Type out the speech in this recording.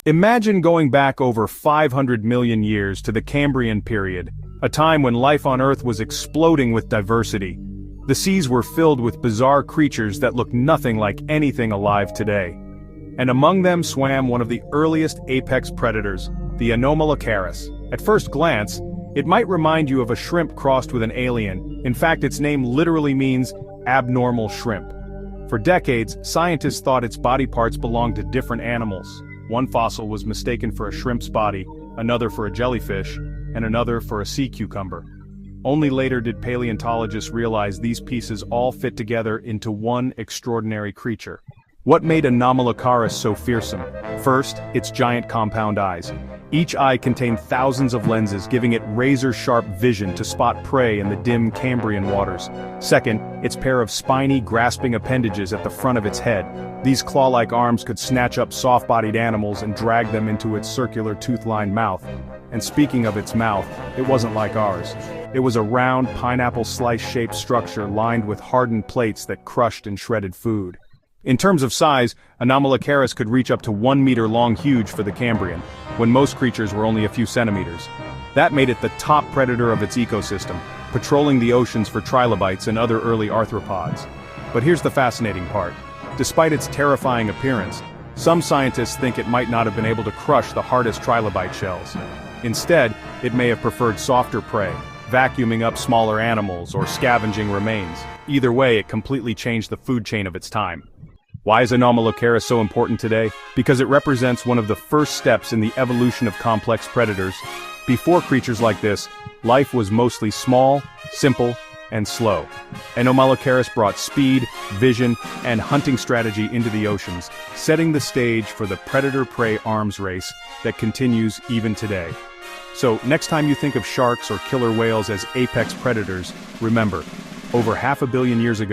Imagine going back over 500 million years to the Cambrian period, a time when life on Earth was exploding with diversity. The seas were filled with bizarre creatures that looked nothing like anything alive today. And among them swam one of the earliest apex predators, the Anomalocaris. At first glance, it might remind you of a shrimp crossed with an alien. In fact, its name literally means abnormal shrimp. For decades, scientists thought its body parts belonged to different animals. One fossil was mistaken for a shrimp's body, another for a jellyfish, and another for a sea cucumber. Only later did paleontologists realize these pieces all fit together into one extraordinary creature. What made Anomalocaris so fearsome? First, its giant compound eyes. Each eye contained thousands of lenses, giving it razor-sharp vision to spot prey in the dim Cambrian waters. Second, its pair of spiny, grasping appendages at the front of its head. These claw-like arms could snatch up soft-bodied animals and drag them into its circular tooth-lined mouth. And speaking of its mouth, it wasn't like ours. It was a round, pineapple slice-shaped structure lined with hardened plates that crushed and shredded food. In terms of size, Anomalocaris could reach up to 1 meter long, huge for the Cambrian, when most creatures were only a few centimeters. That made it the top predator of its ecosystem, patrolling the oceans for trilobites and other early arthropods. But here's the fascinating part. Despite its terrifying appearance, some scientists think it might not have been able to crush the hardest trilobite shells. Instead, it may have preferred softer prey, vacuuming up smaller animals or scavenging remains. Either way, it completely changed the food chain of its time. Why is Anomalocaris so important today? Because it represents one of the first steps in the evolution of complex predators. Before creatures like this, life was mostly small, simple, and slow. Anomalocaris brought speed, vision, and hunting strategy into the oceans, setting the stage for the predator-prey arms race that continues even today. So, next time you think of sharks or killer whales as apex predators, remember, over 500 million years ago,